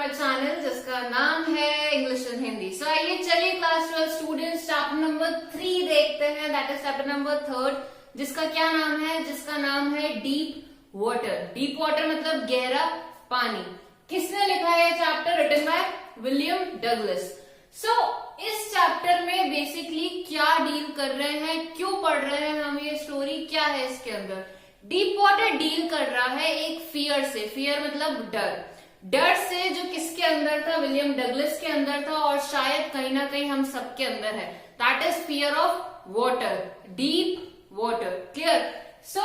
My channel जिसका नाम है इंग्लिश एंड हिंदी। सो आइए चलिए क्लास 12 स्टूडेंट्स चैप्टर नंबर 3 देखते हैं, दैट इज चैप्टर नंबर 3 जिसका क्या नाम है, जिसका नाम है डीप वाटर। डीप वाटर मतलब गहरा पानी। किसने लिखा है chapter? Written by William Douglas. So इस चैप्टर में बेसिकली क्या डील कर रहे हैं, क्यों पढ़ रहे हैं हम, ये स्टोरी क्या है इसके अंदर। डीप वाटर डील कर रहा है एक फियर से। फियर मतलब डर। डर से जो किसके अंदर था? विलियम डगलस के अंदर था और शायद कहीं ना कहीं हम सबके अंदर है। That is fear of water, deep water. Clear? So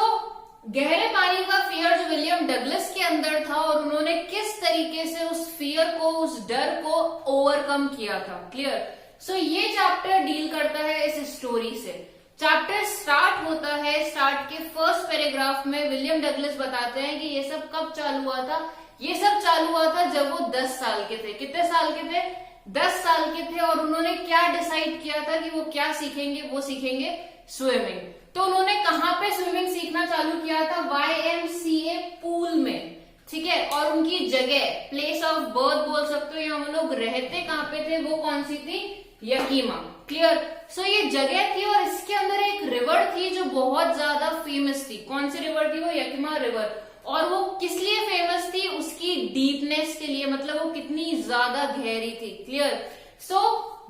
गहरे पानी का फियर जो विलियम डगलस के अंदर था और उन्होंने किस तरीके से उस फियर को, उस डर को ओवरकम किया था। क्लियर? सो ये चैप्टर डील करता है इस स्टोरी से। चैप्टर स्टार्ट होता है, स्टार्ट के फर्स्ट पैराग्राफ में विलियम डगलस बताते हैं कि ये सब कब चालू हुआ था। ये सब चालू हुआ था जब वो 10 साल के थे। कितने साल के थे? 10 साल के थे। और उन्होंने क्या डिसाइड किया था कि वो क्या सीखेंगे? वो सीखेंगे स्विमिंग। तो उन्होंने कहाँ पे स्विमिंग सीखना चालू किया था? YMCA पूल में। ठीक है? और उनकी जगह, प्लेस ऑफ बर्थ बोल सकते हो, या हम लोग रहते कहाँ पे थे, वो कौन सी थी? यकीमा। क्लियर? सो ये जगह थी और इसके अंदर एक रिवर थी जो बहुत ज्यादा फेमस थी। कौन सी रिवर थी वो? यकीमा रिवर। और वो किस लिए फेमस थी? उसकी डीपनेस के लिए, मतलब वो कितनी ज्यादा गहरी थी। क्लियर? सो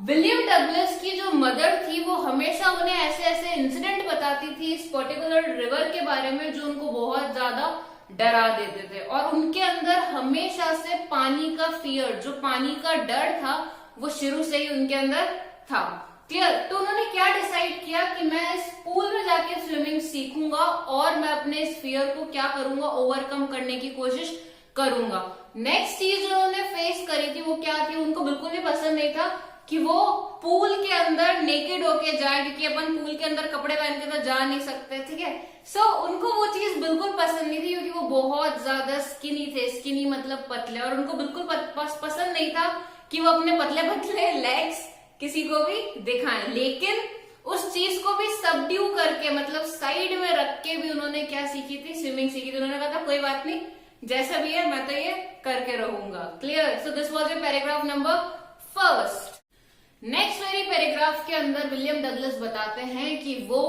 विलियम डगलस की जो मदर थी वो हमेशा उन्हें ऐसे ऐसे इंसिडेंट बताती थी इस पर्टिकुलर रिवर के बारे में जो उनको बहुत ज्यादा डरा देते थे। और उनके अंदर हमेशा से पानी का फियर, जो पानी का डर था, वो शुरू से ही उनके अंदर था। क्लियर? तो उन्होंने क्या डिसाइड किया कि मैं इस पूल में जाके स्विमिंग सीखूंगा और मैं अपने इस फियर को क्या करूंगा? ओवरकम करने की कोशिश करूंगा। नेक्स्ट चीज जो उन्होंने फेस करी थी वो क्या थी? उनको बिल्कुल भी पसंद नहीं था कि वो पूल के अंदर नेकेड होके जाए, क्योंकि अपन पूल के अंदर कपड़े पहन के तो जा नहीं सकते। ठीक है? सो उनको वो चीज बिल्कुल पसंद नहीं थी क्योंकि वो बहुत ज्यादा स्किनी थे। स्किनी मतलब पतले। और उनको बिल्कुल पसंद नहीं था कि वो अपने पतले पतले लेग्स किसी को भी दिखाएं। लेकिन उस चीज को भी सबड्यू करके, मतलब साइड में रख के भी उन्होंने क्या सीखी थी? स्विमिंग सीखी थी। उन्होंने कहा था कोई बात नहीं, जैसा भी है मैं तो ये करके रहूंगा। Clear? So this was your paragraph number first. Next very paragraph के अंदर विलियम डगलस बताते हैं कि वो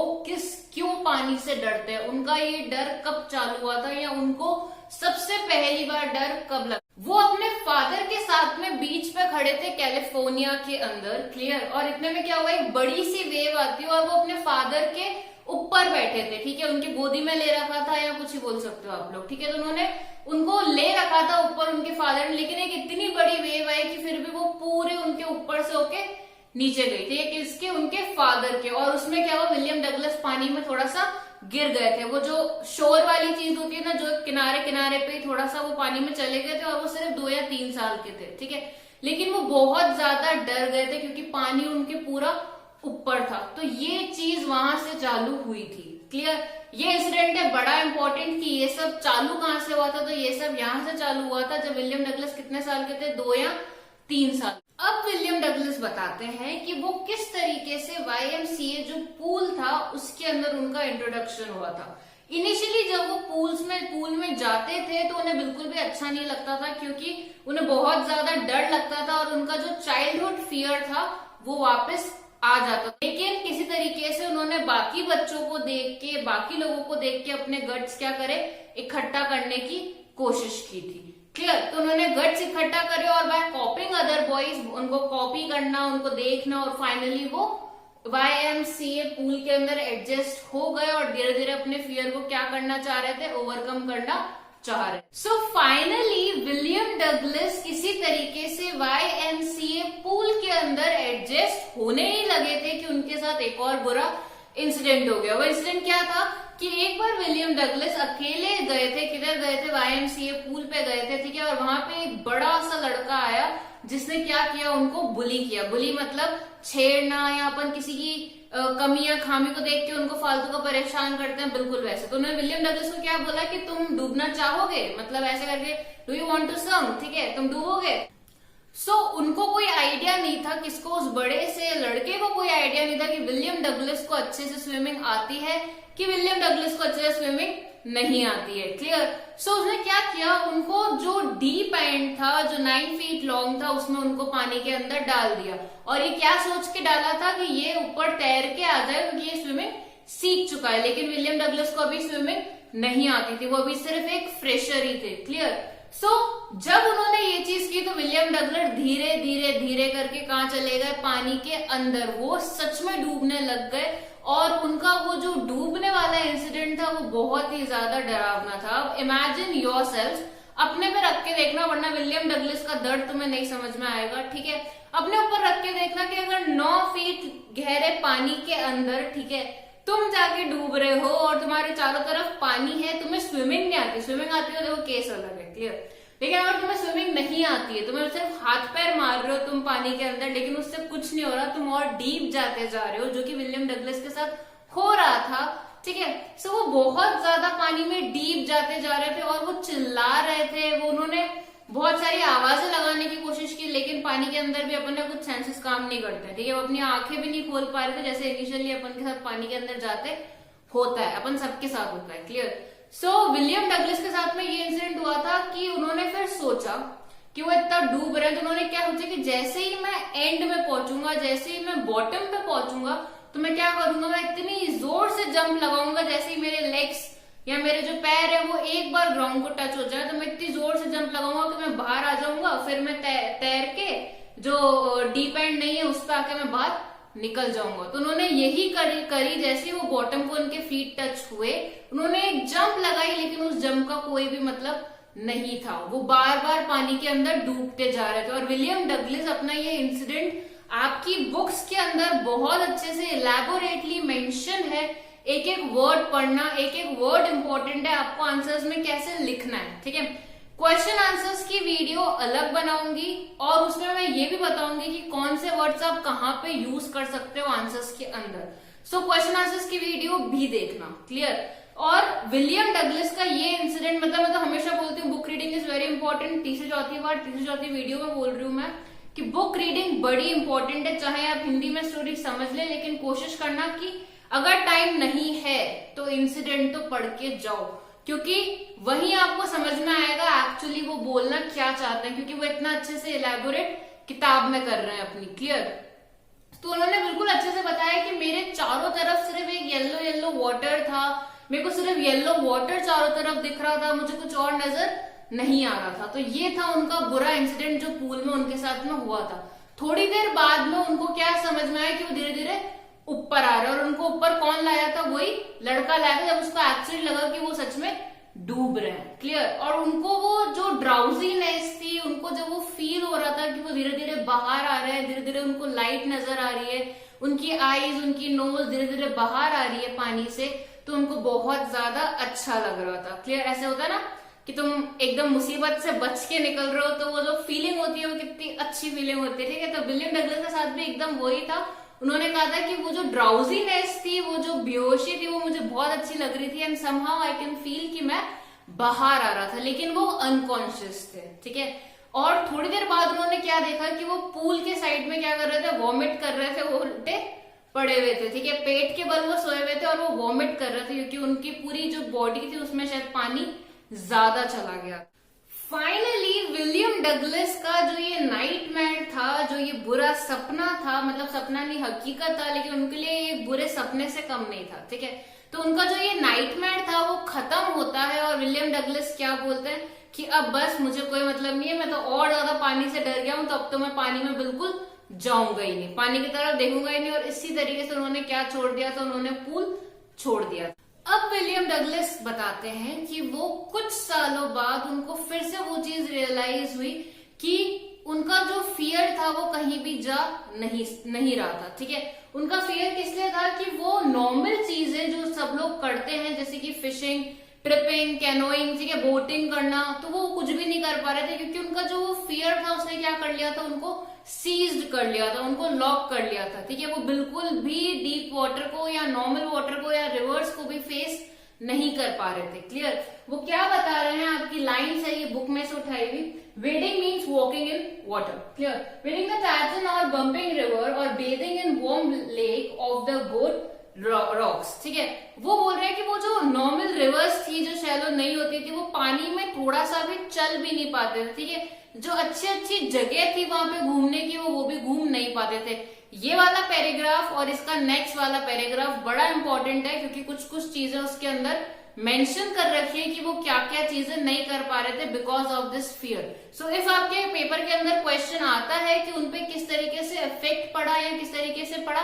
क्यों पानी से डरते हैं, उनका ये डर कब चालू हुआ था, या उनको सबसे पहली बार डर कब लगा। वो अपने फादर के साथ में बीच पे खड़े थे कैलिफोर्निया के अंदर। क्लियर? और इतने में क्या हुआ, एक बड़ी सी वेव आती है और वो अपने फादर के ऊपर बैठे थे। ठीक है? उनकी गोदी में ले रखा था, या कुछ ही बोल सकते हो आप लोग। ठीक है? तो उन्होंने उनको ले रखा था ऊपर उनके फादर ने, लेकिन एक इतनी बड़ी वेव आई कि फिर भी वो पूरे उनके ऊपर से होके नीचे गई थी। किसके? उनके फादर के। और उसमें क्या हुआ, विलियम डगलस पानी में थोड़ा सा गिर गए थे। वो जो शोर वाली चीज होती है ना, जो किनारे किनारे पे थोड़ा सा वो पानी में चले गए थे, और वो सिर्फ 2 या 3 साल के थे। ठीक है? लेकिन वो बहुत ज्यादा डर गए थे क्योंकि पानी उनके पूरा ऊपर था। तो ये चीज वहां से चालू हुई थी। क्लियर? ये इंसिडेंट है बड़ा इंपॉर्टेंट कि ये सब चालू कहां से हुआ था। तो ये सब यहां से चालू हुआ था जब विलियम डगलस कितने साल के थे? 2 या 3 साल। अब विलियम डगलस बताते हैं कि वो किस तरीके से YMCA जो पूल था उसके अंदर उनका इंट्रोडक्शन हुआ था। इनिशियली जब वो पूल में जाते थे तो उन्हें बिल्कुल भी अच्छा नहीं लगता था, क्योंकि उन्हें बहुत ज्यादा डर लगता था और उनका जो चाइल्डहुड फियर था वो वापस आ जाता था। लेकिन किसी तरीके से उन्होंने बाकी बच्चों को देख के, बाकी लोगों को देख के अपने गट्स क्या करे, इकट्ठा करने की कोशिश की थी। क्लियर? तो उन्होंने गट्स इकट्ठा करे और बाय कॉपिंग अदर बॉयज, उनको कॉपी करना, उनको देखना, और फाइनली वो YMCA पूल के अंदर एडजस्ट हो गए और धीरे धीरे अपने फियर को क्या करना चाह रहे थे? ओवरकम करना चाह रहे। सो फाइनली विलियम डगलस किसी तरीके से YMCA पूल के अंदर एडजस्ट होने ही लगे थे कि उनके साथ एक और बुरा इंसिडेंट हो गया। वो इंसिडेंट क्या था कि एक बार विलियम डगलस अकेले गए थे। किधर गए थे? YMCA पूल पे गए थे। ठीक है? और वहां पे एक बड़ा सा लड़का आया जिसने क्या किया? उनको बुली किया। बुली मतलब छेड़ना, या अपन किसी की कमी या खामी को देख के उनको फालतू का परेशान करते हैं, बिल्कुल वैसे। तो उन्होंने विलियम डगलस को क्या बोला कि तुम डूबना चाहोगे, मतलब ऐसे करके, do you want to swim? ठीक है? तुम डूबोगे। सो उनको कोई आइडिया नहीं था, किसको? उस बड़े से लड़के को कोई आइडिया नहीं था कि विलियम डगलस को अच्छे से स्विमिंग आती है, कि विलियम डगलस को अच्छे से स्विमिंग नहीं आती है। क्लियर। सो उसने क्या किया, उनको जो डीप एंड था जो 9 फीट लॉन्ग था उसमें उनको पानी के अंदर डाल दिया, और ये क्या सोच के डाला था कि ये ऊपर तैर के आ जाए क्योंकि ये स्विमिंग सीख चुका है। लेकिन विलियम डगलस को अभी स्विमिंग नहीं आती थी, वो अभी सिर्फ एक फ्रेशर ही थे। क्लियर। सो जब उन्होंने ये चीज की तो विलियम डगलस धीरे धीरे धीरे करके कहाँ चले गए, पानी के अंदर। वो सच में डूबने लग गए, और उनका वो जो डूबने वाला इंसिडेंट था वो बहुत ही ज्यादा डरावना था। अब इमेजिन योरसेल्फ, अपने पे रख के देखना, वरना विलियम डगलस का दर्द तुम्हें नहीं समझ में आएगा। ठीक है, अपने ऊपर रख के देखना कि अगर 9 फीट गहरे पानी के अंदर, ठीक है, तुम जाके डूब रहे हो और तुम्हारे चारों तरफ पानी है, तुम्हें स्विमिंग नहीं आती। स्विमिंग आती है तो वो केस अलग है। क्लियर। लेकिन अगर तुम्हें स्विमिंग नहीं आती है, तुम्हें सिर्फ हाथ पैर मार रहे हो तुम पानी के अंदर, लेकिन उससे कुछ नहीं हो रहा, तुम और डीप जाते जा रहे हो, जो कि विलियम डगलस के साथ हो रहा था। ठीक है। सो वो बहुत ज्यादा पानी में डीप जाते जा रहे थे और वो चिल्ला रहे थे, वो उन्होंने बहुत सारी आवाजें लगाने की कोशिश की, लेकिन पानी के अंदर भी अपन ने कुछ सेंसेस काम नहीं करते। ठीक है, वो अपनी आंखें भी नहीं खोल पा रहे थे, जैसे इनिशियली अपन के साथ पानी के अंदर जाते होता है, अपन सबके साथ होता है। क्लियर। सो विलियम डगलस के साथ में ये इंसिडेंट हुआ था कि उन्होंने फिर सोचा कि वो इतना डूब रहे हैं, तो उन्होंने क्या सोचा कि जैसे ही मैं एंड में पहुंचूंगा, जैसे ही मैं बॉटम पे पहुंचूंगा, तो मैं क्या करूंगा, मैं इतनी जोर से जंप लगाऊंगा जैसे ही मेरे लेग्स या मेरे जो पैर है वो एक बार ग्राउंड को टच हो जाए, तो मैं इतनी जोर से जंप लगाऊंगा कि मैं बाहर आ जाऊंगा। फिर मैं तैर के जो डीप एंड नहीं है उस पर आके मैं बाहर निकल जाऊंगा। तो उन्होंने यही करी जैसे वो बॉटम को उनके फीट टच हुए, उन्होंने एक जंप लगाई, लेकिन उस जंप का कोई भी मतलब नहीं था। वो बार बार पानी के अंदर डूबते जा रहे थे। और विलियम डगलस अपना ये इंसिडेंट आपकी बुक्स के अंदर बहुत अच्छे से इलैबोरेटली मेंशन है। एक एक वर्ड पढ़ना, एक एक वर्ड इंपॉर्टेंट है, आपको आंसर्स में कैसे लिखना है। ठीक है, क्वेश्चन आंसर्स की वीडियो अलग बनाऊंगी और उसमें मैं ये भी बताऊंगी कि कौन से वर्ड्स आप कहाँ पे यूज कर सकते हो आंसर्स के अंदर। सो क्वेश्चन आंसर्स की वीडियो भी देखना। क्लियर। और विलियम डगलस का ये इंसिडेंट, मतलब मैं तो हमेशा बोलती हूँ book reading is very important. तीसरी चौथी वीडियो में बोल रही हूँ मैं कि बुक रीडिंग बड़ी इंपॉर्टेंट है। चाहे आप हिंदी में स्टोरी समझ ले, लेकिन कोशिश करना कि अगर टाइम नहीं है तो इंसिडेंट तो पढ़ के जाओ, क्योंकि वही आपको समझ में आएगा एक्चुअली वो बोलना क्या चाहते हैं, क्योंकि वो इतना अच्छे से इलैबोरेट किताब में कर रहे हैं अपनी। क्लियर। तो उन्होंने बिल्कुल अच्छे से बताया कि मेरे चारों तरफ सिर्फ एक येलो येलो वाटर था, मेरे को सिर्फ येलो वाटर चारों तरफ दिख रहा था, मुझे कुछ और नजर नहीं आ रहा था। तो ये था उनका बुरा इंसिडेंट जो पूल में उनके साथ में हुआ था। थोड़ी देर बाद में उनको क्या समझ में आया कि वो धीरे धीरे ऊपर आ रहा है, और उनको ऊपर कौन लाया था, वही लड़का लाया था, जब उसको एक्चुअली लगा कि वो सच में डूब रहे हैं। क्लियर। और उनको वो जो ड्राउजीनेस थी, उनको जब वो फील हो रहा था कि वो धीरे धीरे बाहर आ रहे हैं, धीरे धीरे उनको लाइट नजर आ रही है, उनकी आईज उनकी नोज धीरे धीरे बाहर आ रही है पानी से, तो उनको बहुत ज्यादा अच्छा लग रहा था। क्लियर। ऐसे होता है ना कि तुम एकदम मुसीबत से बच के निकल रहे हो, तो वो जो फीलिंग होती है वो कितनी अच्छी फीलिंग होती है। ठीक है, तो विलियम डगलस के साथ भी एकदम वही था। उन्होंने कहा था कि वो जो ड्राउजीनेस थी, वो जो बेहोशी थी, वो मुझे बहुत अच्छी लग रही थी, and somehow I can feel कि मैं बाहर आ रहा था, लेकिन वो अनकॉन्शियस थे। ठीक है। और थोड़ी देर बाद उन्होंने क्या देखा कि वो पूल के साइड में क्या कर रहे थे, वॉमिट कर रहे थे, वो उल्टे पड़े हुए थे। ठीक है, पेट के बल वो सोए हुए थे और वो वॉमिट कर रहे थे, क्योंकि उनकी पूरी जो बॉडी थी उसमें शायद पानी ज्यादा चला गया। फाइनली विलियम डगलस का जो ये नाइटमेयर था, जो ये बुरा सपना था, मतलब सपना नहीं हकीकत था, लेकिन उनके लिए ये बुरे सपने से कम नहीं था। ठीक है, तो उनका जो ये नाइटमेयर था वो खत्म होता है, और विलियम डगलस क्या बोलते हैं कि अब बस मुझे कोई मतलब नहीं है, मैं तो और ज्यादा पानी से डर गया हूं, तो अब तो मैं पानी में बिल्कुल जाऊंगा ही नहीं, पानी की तरफ देखूंगा ही नहीं। और इसी तरीके से उन्होंने क्या छोड़ दिया था, उन्होंने पूल छोड़ दिया। अब विलियम डगलस बताते हैं कि वो कुछ सालों बाद उनको फिर से वो चीज रियलाइज हुई कि उनका जो फियर था वो कहीं भी जा नहीं रहा था। ठीक है, उनका फियर किस लिए था कि वो नॉर्मल चीजें जो सब लोग करते हैं, जैसे कि फिशिंग, ट्रिपिंग, कैनोइंग, ठीक है, बोटिंग करना, तो वो कुछ भी नहीं कर पा रहे थे, क्योंकि उनका जो वो फियर था उसने क्या कर लिया था, उनको सीज्ड कर लिया था, उनको लॉक कर लिया था। ठीक है, वो बिल्कुल भी डीप वाटर को या नॉर्मल वाटर को या रिवर्स को भी फेस नहीं कर पा रहे थे। क्लियर। वो क्या बता रहे हैं, आपकी लाइन्स है ये बुक में से उठाई हुई। wading means walking in water. Clear. Wading the Thames or bumping river or bathing in warm lake of the good rocks, ठीक है। वो बोल रहे हैं कि वो जो नॉर्मल रिवर्स थी जो शैलो नहीं होती थी, वो पानी में थोड़ा सा भी चल भी नहीं पाते थे, ठीक है। जो अच्छी अच्छी जगह थी वहां पे घूमने की, वो भी घूम नहीं पाते थे। ये वाला पैराग्राफ और इसका नेक्स्ट वाला पैराग्राफ बड़ा इंपॉर्टेंट है, क्योंकि कुछ कुछ चीजें उसके अंदर मेंशन कर रखी है कि वो क्या क्या चीजें नहीं कर पा रहे थे because of this fear. So if आपके पेपर के अंदर क्वेश्चन आता है कि उनपे किस तरीके से इफेक्ट पड़ा या किस तरीके से पड़ा,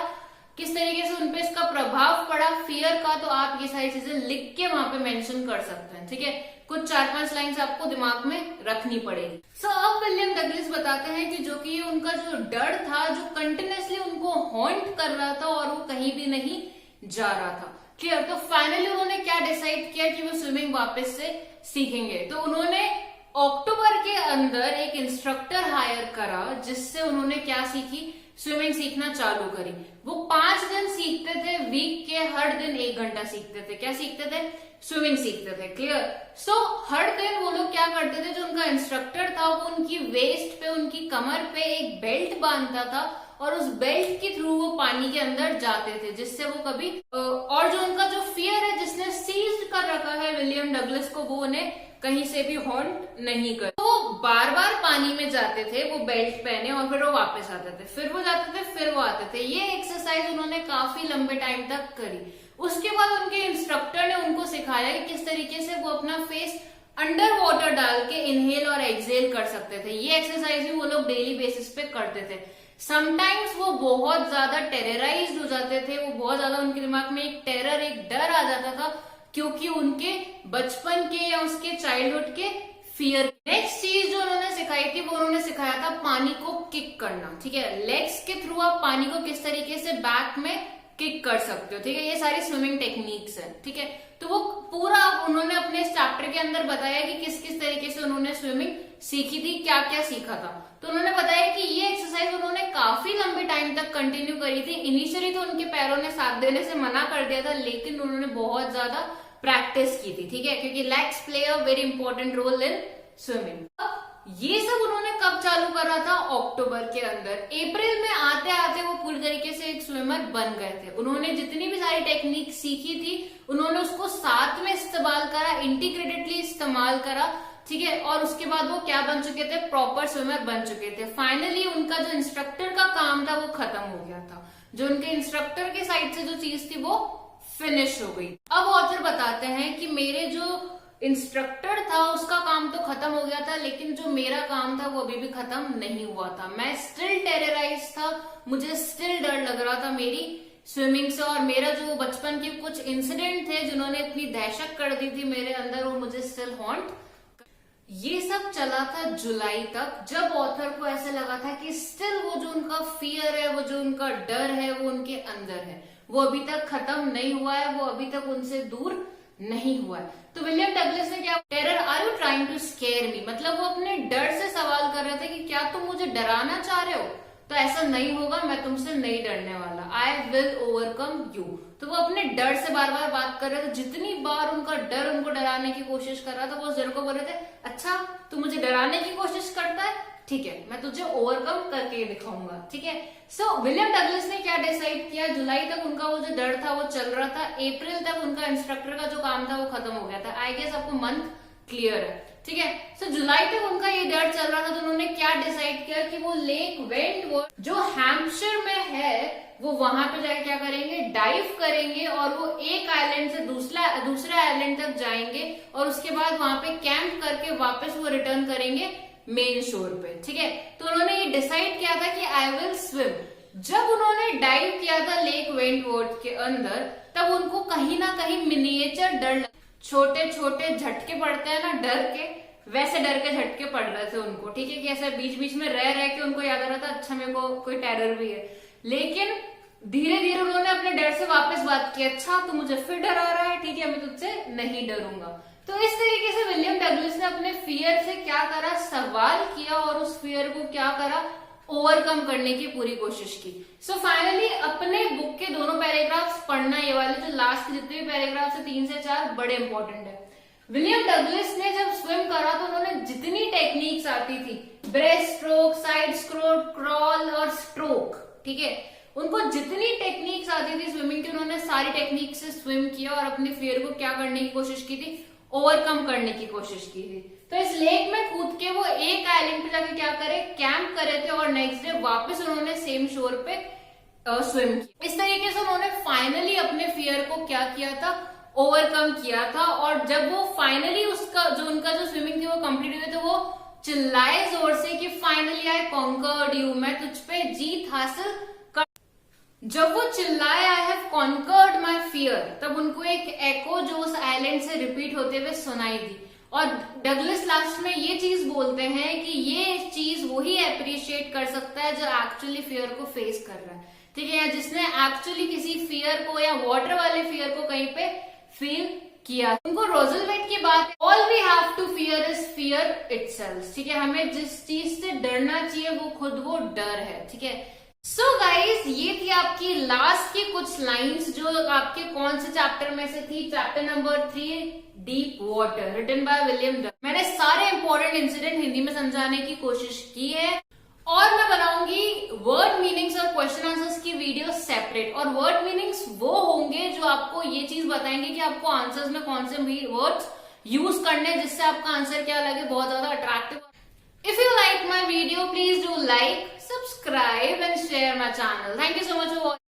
किस तरीके से उनपे इसका प्रभाव पड़ा फियर का, तो आप ये सारी चीजें लिख के वहां पे मेंशन कर सकते हैं, ठीक है। कुछ 4-5 लाइंस आपको दिमाग में रखनी पड़ेगी। सो अब विलियम डगलस बताते हैं कि जो कि उनका जो डर था, जो कंटिन्यूसली उनको हॉन्ट कर रहा था और वो कहीं भी नहीं जा रहा था, क्लियर। तो फाइनली उन्होंने क्या डिसाइड किया कि वो स्विमिंग वापस से सीखेंगे। तो उन्होंने अक्टूबर के अंदर एक इंस्ट्रक्टर हायर करा, जिससे उन्होंने क्या सीखी, स्विमिंग सीखना चालू करी। वो 5 दिन सीखते थे, वीक के हर दिन 1 घंटा सीखते थे। क्या सीखते थे, स्विमिंग सीखते थे, क्लियर। सो हर दिन वो लोग क्या करते थे, जो उनका इंस्ट्रक्टर था वो उनकी वेस्ट पे, उनकी कमर पे एक बेल्ट बांधता था और उस बेल्ट के थ्रू वो पानी के अंदर जाते थे, जिससे वो कभी और जो उनका जो फियर है जिसने सीज्ड कर रखा है विलियम डगलस को, वो उन्हें कहीं से भी हॉन्ट नहीं कर। तो बार बार पानी में जाते थे वो बेल्ट पहने और फिर वो वापस आते थे, फिर वो जाते थे, फिर वो आते थे। ये एक्सरसाइज उन्होंने काफी लंबे टाइम तक करी। उसके बाद उनके इंस्ट्रक्टर ने उनको सिखाया कि किस तरीके से वो अपना फेस अंडर वाटर डाल के इनहेल और एक्सहेल कर सकते थे। ये एक्सरसाइज भी वो लोग डेली बेसिस पे करते थे। समटाइम्स वो बहुत ज्यादा टेरराइज्ड हो जाते थे, वो बहुत ज्यादा उनके दिमाग में एक टेरर, एक डर आ जाता था, क्योंकि उनके बचपन के या उसके चाइल्डहुड के फियर। नेक्स्ट चीज जो उन्होंने सिखाई थी, वो उन्होंने सिखाया था पानी को किक करना, ठीक है। लेग्स के थ्रू आप पानी को किस तरीके से बैक में किक कर सकते हो, ठीक है। ये सारी स्विमिंग टेक्निक्स है, ठीक है। तो वो पूरा उन्होंने अपने चैप्टर के अंदर बताया कि किस किस तरीके से उन्होंने स्विमिंग सीखी थी, क्या क्या सीखा था। तो उन्होंने बताया कि ये एक्सरसाइज उन्होंने काफी लंबे टाइम तक कंटिन्यू करी थी। इनिशियली तो उनके पैरों ने साथ देने से मना कर दिया था, लेकिन उन्होंने बहुत ज्यादा प्रैक्टिस की थी, ठीक है, क्योंकि legs play a very important role in swimming. ये सब उन्होंने कब चालू करा था, अक्टूबर के अंदर। अप्रैल में आते आते वो पूरी तरीके से एक स्विमर बन गए थे। उन्होंने जितनी भी सारी टेक्निक सीखी थी, उन्होंने उसको साथ में इस्तेमाल करा, इंटीग्रेटेडली इस्तेमाल करा, ठीक है। और उसके बाद वो क्या बन चुके थे, प्रॉपर स्विमर बन चुके थे। फाइनली उनका जो इंस्ट्रक्टर का काम था वो खत्म हो गया था। जो उनके इंस्ट्रक्टर के साइड से जो चीज थी वो फिनिश हो गई। अब ऑथर बताते हैं कि मेरे जो इंस्ट्रक्टर था उसका काम तो खत्म हो गया था, लेकिन जो मेरा काम था वो अभी भी खत्म नहीं हुआ था। मैं स्टिल टेरराइज था, मुझे स्टिल डर लग रहा था मेरी स्विमिंग से, और मेरा जो बचपन के कुछ इंसिडेंट थे जिन्होंने इतनी दहशत कर दी थी मेरे अंदर, वो मुझे स्टिल हॉन्ट। ये सब चला था जुलाई तक, जब ऑथर को ऐसे लगा था कि स्टिल वो जो उनका फियर है, वो जो उनका डर है, वो उनके अंदर है, वो अभी तक खत्म नहीं हुआ है, वो अभी तक उनसे दूर नहीं हुआ है। तो विलियम डगलस ने क्या, terror are you trying to scare me, मतलब वो अपने डर से सवाल कर रहे थे कि क्या तुम मुझे डराना चाह रहे हो, तो ऐसा नहीं होगा, मैं तुमसे नहीं डरने वाला, आई विल ओवरकम यू। तो वो अपने डर से बार बार बात कर रहे थे। जितनी बार उनका डर उनको डराने की कोशिश कर रहा था, वो उस डर को बोल रहे थे, अच्छा तू मुझे डराने की कोशिश करता है, ठीक है, मैं तुझे ओवरकम करके दिखाऊंगा, ठीक है। सो विलियम डगलस ने क्या डिसाइड किया, जुलाई तक उनका वो जो डर था वो चल रहा था, अप्रैल तक उनका इंस्ट्रक्टर का जो काम था वो खत्म हो गया था। आई गेस आपको मंथ क्लियर है, ठीक है। सो जुलाई तक उनका ये डर चल रहा था, तो उन्होंने क्या डिसाइड किया कि वो लेक वेंटवर्थ जो हैम्पशायर में है, वो वहां पे जाके क्या करेंगे, डाइव करेंगे, और वो एक आइलैंड से दूसरे आइलैंड तक जाएंगे, और उसके बाद वहां पे कैंप करके वापस वो रिटर्न करेंगे मेन शोर पे, ठीक है। तो उन्होंने ये डिसाइड किया था कि आई विल स्विम। जब उन्होंने डाइव किया था लेक वेंटवर्थ के अंदर, तब उनको कहीं ना कहीं मिनिएचर डर, छोटे छोटे झटके पड़ते हैं ना डर के, वैसे डर के झटके पड़ रहे थे उनको, ठीक है, कि ऐसे बीच बीच में रह के उनको याद आ रहा था, अच्छा मेरे को कोई टेरर भी है। लेकिन धीरे धीरे उन्होंने अपने डर से वापस बात की, अच्छा तू मुझे फिर डरा रहा है, ठीक है, मैं तुझसे नहीं डरूंगा। तो इस तरीके से विलियम डगलस ने अपने फियर से क्या करा, सवाल किया, और उस फियर को क्या करा, ओवरकम करने की पूरी कोशिश की। सो फाइनली अपने बुक के दोनों पैराग्राफ्स पढ़ना, ये वाले जो लास्ट के जितने भी पैराग्राफ्स है 3 से 4 बड़े इंपॉर्टेंट है। विलियम डगलस ने जब स्विम करा तो उन्होंने जितनी टेक्निक्स आती थी, breast stroke, side stroke, crawl और स्ट्रोक, ठीक है, उनको जितनी टेक्निक्स आती थी स्विमिंग की, उन्होंने सारी टेक्निक से स्विम किया और अपने फियर को क्या करने की कोशिश की थी, ओवरकम करने की कोशिश की थी। तो इस लेक में कूद के वो एक आइलैंड पे जाके क्या करे, कैंप करे थे, और नेक्स्ट डे वापस उन्होंने सेम शोर पे स्विम किया। इस तरीके से उन्होंने फाइनली अपने फियर को क्या किया था, ओवरकम किया था। और जब वो फाइनली उसका जो उनका जो स्विमिंग थी वो कंप्लीट हुई, तो वो चिल्लाए जोर से कि फाइनली आई कॉन्कर्ड यू, मैं तुझ पे जीत हासिल कर। जब वो चिल्लाए I have conquered my fear, तब उनको एक एको जो उस आइलैंड से रिपीट होते हुए सुनाई दी। और डगलस लास्ट में ये चीज बोलते हैं कि ये चीज वही अप्रिशिएट कर सकता है जो एक्चुअली फियर को फेस कर रहा है, ठीक है, या जिसने एक्चुअली किसी फियर को या वाटर वाले फियर को कहीं पे फील किया। उनको रोजलवेट की बात, all we have to fear is fear itself, ठीक है, हमें जिस चीज से डरना चाहिए वो खुद वो डर है, ठीक है। सो गाइज, ये थी आपकी लास्ट की कुछ लाइंस जो आपके कौन से चैप्टर में से थी, chapter number 3 deep water, written by William Doug. मैंने सारे इंपॉर्टेंट इंसिडेंट हिंदी में समझाने की कोशिश की है, और मैं बनाऊंगी वर्ड मीनिंग्स और क्वेश्चन आंसर्स की वीडियो सेपरेट। और वर्ड मीनिंग्स वो होंगे जो आपको ये चीज बताएंगे कि आपको आंसर्स में कौन से वर्ड्स यूज करने जिससे आपका आंसर क्या लगे, बहुत ज्यादा attractive. If you like my video, please do like, subscribe and share my channel. Thank you so much for watching.